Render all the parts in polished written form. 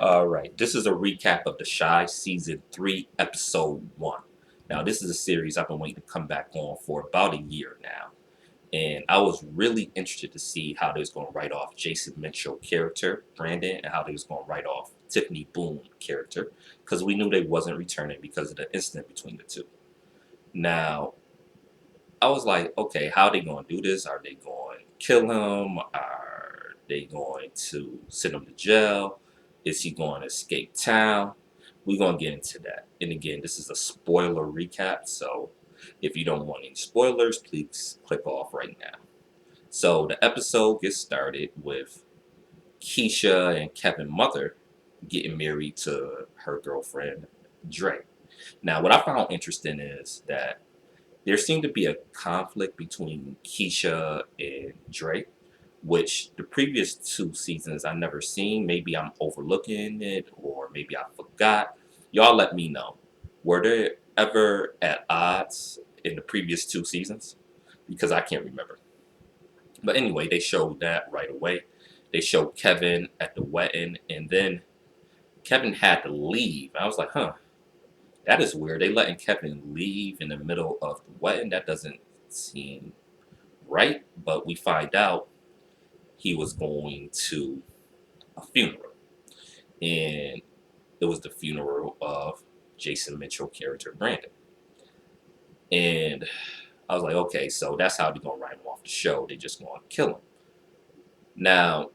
All right, this is a recap of The Shy Season 3, Episode 1. Now, this is a series I've been waiting to come back on for about a year now. And I was really interested to see how they was going to write off Jason Mitchell character, Brandon, and how they was going to write off Tiffany Boone character, because we knew they wasn't returning because of the incident between the two. Now, I was like, okay, how are they going to do this? Are they going to kill him? Are they going to send him to jail? Is he going to escape town? We're going to get into that. And again, this is a spoiler recap. So if you don't want any spoilers, please click off right now. So the episode gets started with Keisha and Kevin mother getting married to her girlfriend, Dre. Now, what I found interesting is that there seemed to be a conflict between Keisha and Drake, which the previous two seasons I never seen. Maybe I'm overlooking it, or maybe I forgot. Y'all let me know. Were they ever at odds in the previous two seasons? Because I can't remember. But anyway, they showed that right away. They showed Kevin at the wedding, and then Kevin had to leave. I was like, huh, that is weird. They letting Kevin leave in the middle of the wedding. That doesn't seem right. But we find out he was going to a funeral. And it was the funeral of Jason Mitchell character Brandon. And I was like, okay, so that's how they're going to write him off the show. They're just going to kill him. Now,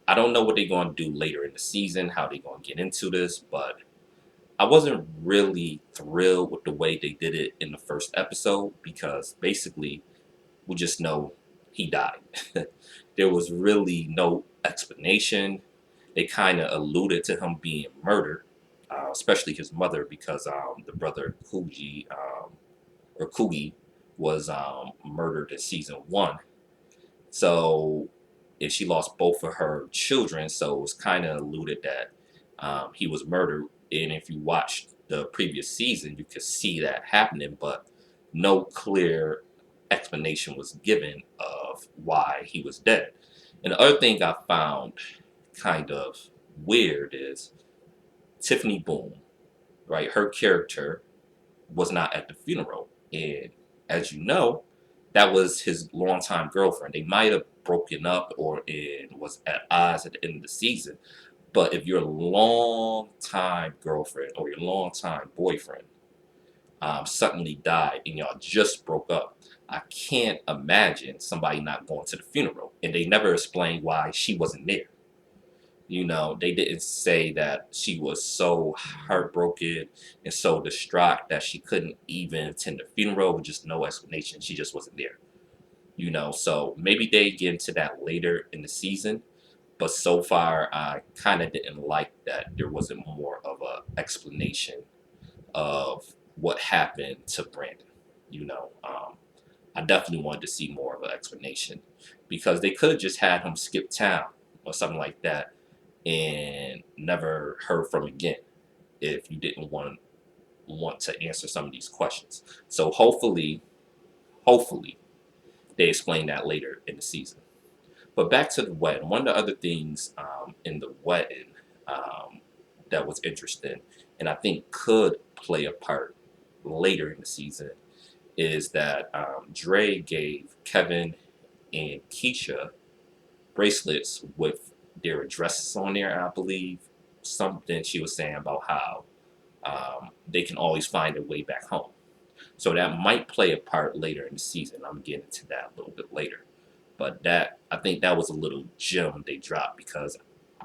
I don't know what they're going to do later in the season, how they're going to get into this, but I wasn't really thrilled with the way they did it in the first episode because basically we just know he died. There was really no explanation. They kind of alluded to him being murdered, especially his mother, because the brother Kugi was murdered in season one. So, and she lost both of her children, so it was kind of alluded that he was murdered. And if you watched the previous season, you could see that happening, but no clear explanation was given of why he was dead. And the other thing I found kind of weird is Tiffany Boone, right? Her character was not at the funeral. And as you know, that was his longtime girlfriend. They might have broken up or it was at odds at the end of the season. But if your longtime girlfriend or your longtime boyfriend suddenly died and y'all just broke up, I can't imagine somebody not going to the funeral. And they never explained why she wasn't there. You know, they didn't say that she was so heartbroken and so distraught that she couldn't even attend the funeral with just no explanation. She just wasn't there. You know, so maybe they get into that later in the season. But so far, I kind of didn't like that there wasn't more of a explanation of what happened to Brandon. You know, I definitely wanted to see more of an explanation because they could have just had him skip town or something like that and never heard from again if you didn't want to answer some of these questions. So hopefully they explain that later in the season. But back to the wedding. One of the other things in the wedding um, that was interesting, and I think could play a part later in the season, is that Dre gave Kevin and Keisha bracelets with their addresses on there. I believe something she was saying about how they can always find their way back home. So that might play a part later in the season. I'm getting to that a little bit later. But that I think that was a little gem they dropped because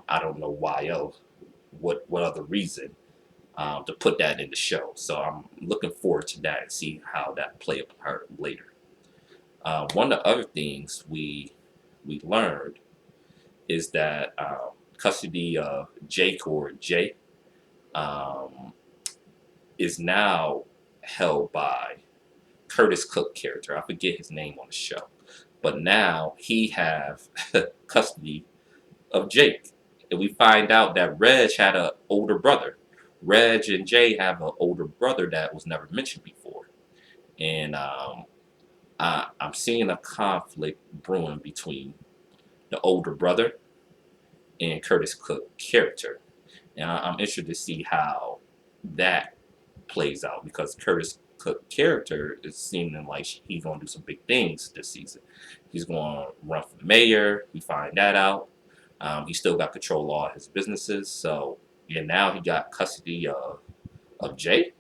I don't know why else, what other reason to put that in the show. So I'm looking forward to that and see how that play a part later. One of the other things we learned is that custody of Jake or Jay um, is now held by Curtis Cook character. I forget his name on the show, but now he have custody of Jake, and we find out that Reg had an older brother. Reg and Jay have an older brother that was never mentioned before, and I'm seeing a conflict brewing between the older brother and Curtis Cook character. And I'm interested to see how that plays out because Curtis Cook character is seeming like he's gonna do some big things this season. He's gonna run for mayor. We find that out. He still got control of all his businesses. So yeah, now he got custody of Jay.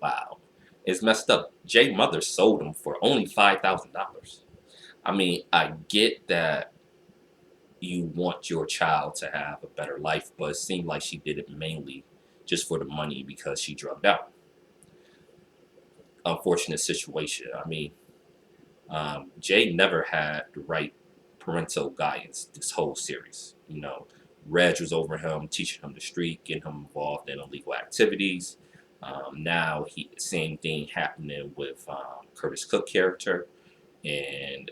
Wow, it's messed up. Jay mother sold him for only $5,000. I mean, I get that you want your child to have a better life, but it seemed like she did it mainly just for the money because she drugged out. Unfortunate situation. I mean, Jay never had the right parental guidance this whole series. Reg was over him, teaching him the street, getting him involved in illegal activities. Now, same thing happening with Curtis Cook character, and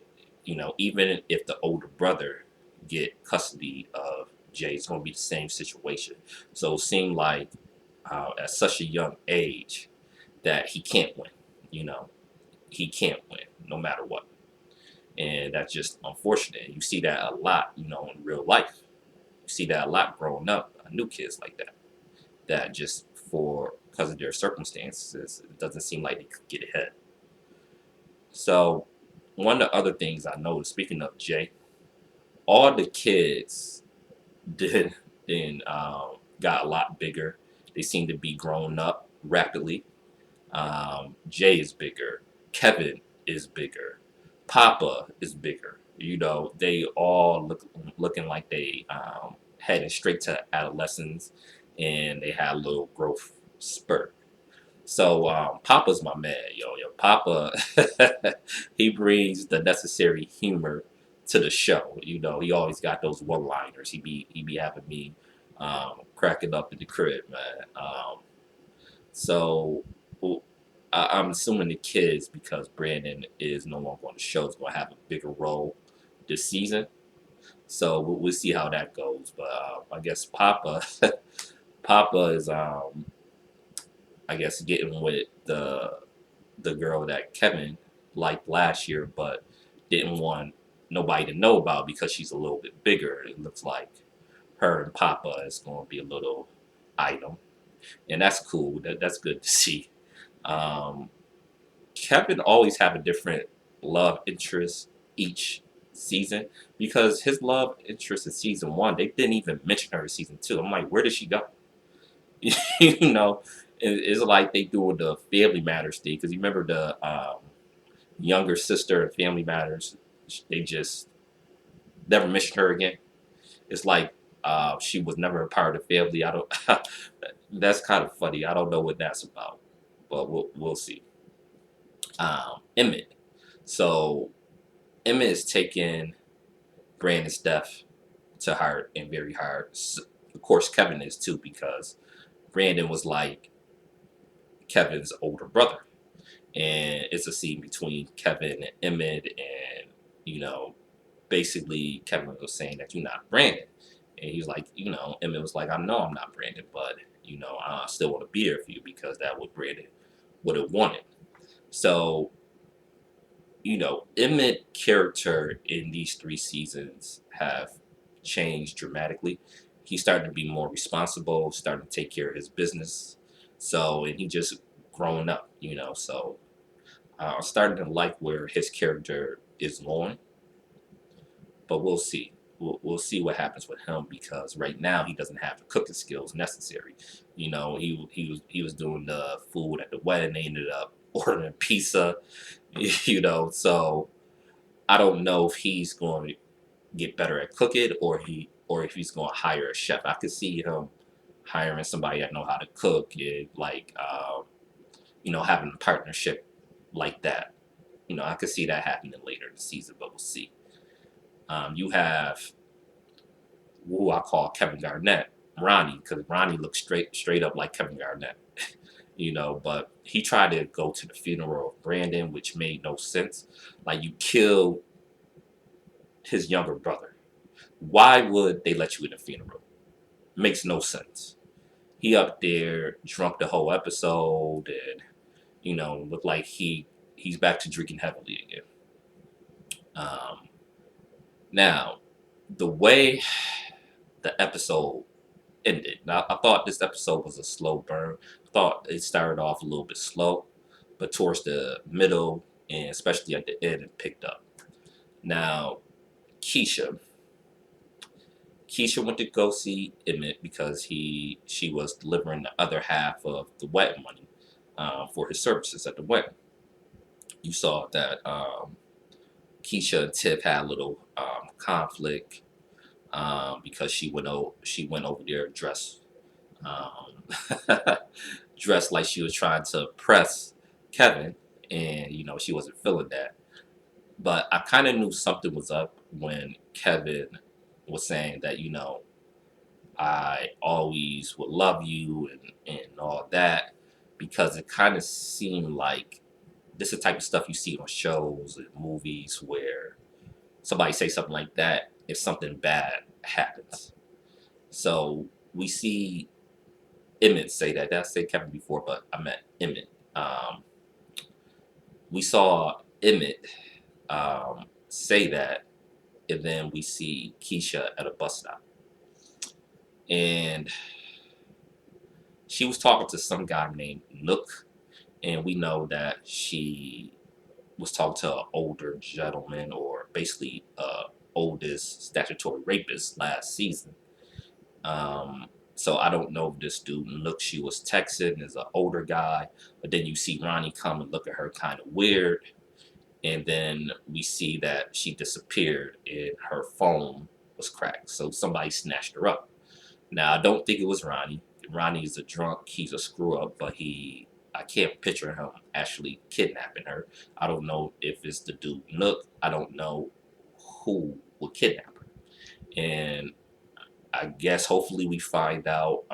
even if the older brother get custody of Jay, it's going to be the same situation. So it seemed like at such a young age that he can't win. You know, he can't win no matter what. And that's just unfortunate. You see that a lot, in real life. You see that a lot growing up. I knew kids like that. That just because of their circumstances, it doesn't seem like they could get ahead. So one of the other things I noticed, speaking of Jay, all the kids did then got a lot bigger. They seem to be growing up rapidly. Jay is bigger. Kevin is bigger. Papa is bigger. They all looking like they heading straight to adolescence, and they had a little growth spurt. So Papa's my man, yo. Papa, he brings the necessary humor to the show. He always got those one-liners. He be having me cracking up in the crib, man. So well, I'm assuming the kids, because Brandon is no longer on the show, is going to have a bigger role this season. So we'll see how that goes. But I guess Papa, Papa is I guess getting with the girl that Kevin liked last year, but didn't want nobody to know about because she's a little bit bigger. It looks like her and Papa is going to be a little item, and that's cool. That's good to see. Um, Kevin always have a different love interest each season because his love interest in season one, they didn't even mention her in season two. I'm like, where did she go? you know, it's like they do with the Family Matters thing because you remember the younger sister in Family Matters, they just never mentioned her again. It's like she was never a part of the family. I don't. That's kind of funny. I don't know what that's about, but we'll see. Emmett. So Emmett is taking Brandon's death to heart and very hard. Of course, Kevin is too because Brandon was like Kevin's older brother, and it's a scene between Kevin and Emmett, and you know, basically Kevin was saying that you're not Brandon, and he's like, Emmett was like, I know I'm not Brandon, but I still want to be here for you because that what Brandon would have wanted. So Emmett character in these 3 seasons have changed dramatically. He's starting to be more responsible, starting to take care of his business. So, and he just growing up, So, I'm starting to like where his character is going, but we'll see. We'll see what happens with him because right now he doesn't have the cooking skills necessary. He was doing the food at the wedding. They ended up ordering pizza. So I don't know if he's going to get better at cooking or if he's going to hire a chef. I could see him hiring somebody that know how to cook and like having a partnership like that. I could see that happening later in the season, but we'll see. You have who I call Kevin Garnett, Ronnie, because Ronnie looks straight up like Kevin Garnett. But he tried to go to the funeral of Brandon, which made no sense. Like you kill his younger brother. Why would they let you in the funeral? Makes no sense. He up there drunk the whole episode and looked like he's back to drinking heavily again. Um, Now, the way the episode ended. Now, I thought this episode was a slow burn. I thought it started off a little bit slow, but towards the middle and especially at the end, it picked up. Now, Keisha. Keisha went to go see Emmett because she was delivering the other half of the wedding money for his services at the wedding. You saw that Keisha and Tiff had a little conflict because she went over there dressed um, dressed like she was trying to impress Kevin, and she wasn't feeling that. But I kind of knew something was up when Kevin was saying that I always would love you and all that, because it kind of seemed like this is the type of stuff you see on shows and movies where somebody say something like that if something bad happens. So we see Emmett say that. Did I say Kevin before? But I meant Emmett. We saw Emmett say that, and then we see Keisha at a bus stop, and she was talking to some guy named Nook, and we know that she was talking to an older gentleman, or basically oldest statutory rapist last season. So I don't know if this dude Nook she was texting is an older guy, but then you see Ronnie come and look at her kind of weird, and then we see that she disappeared and her phone was cracked. So somebody snatched her up. Now I don't think it was Ronnie. Ronnie is a drunk. He's a screw up, but I can't picture him actually kidnapping her. I don't know if it's the dude Nook. I don't know who would kidnap her. And I guess hopefully we find out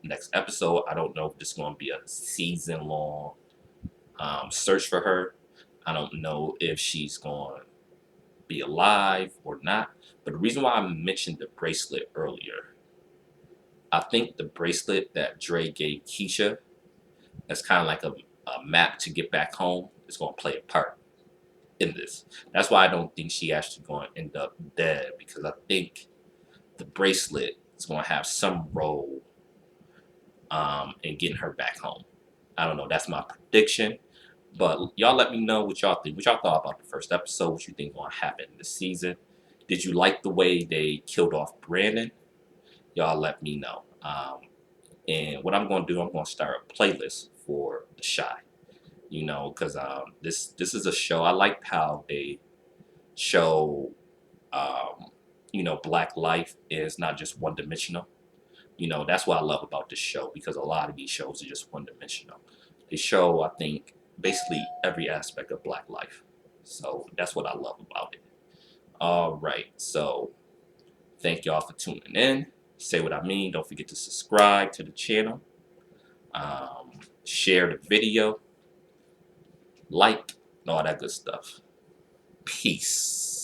next episode. I don't know if this is going to be a season long search for her. I don't know if she's going to be alive or not. But the reason why I mentioned the bracelet earlier, I think the bracelet that Dre gave Keisha, that's kind of like a map to get back home, is going to play a part in this. That's why I don't think she actually going to end up dead, because I think the bracelet is going to have some role in getting her back home. I don't know. That's my prediction. But y'all let me know what y'all think. What y'all thought about the first episode? What you think going to happen this season? Did you like the way they killed off Brandon? Y'all let me know. And what I'm going to do, I'm going to start a playlist for The Shy. Because this is a show. I like how they show, Black life is not just one dimensional. That's what I love about this show, because a lot of these shows are just one dimensional. They show, I think, basically every aspect of Black life. So that's what I love about it. All right. So thank y'all for tuning in. Say what I mean. Don't forget to subscribe to the channel. Share the video. Like, and all that good stuff. Peace.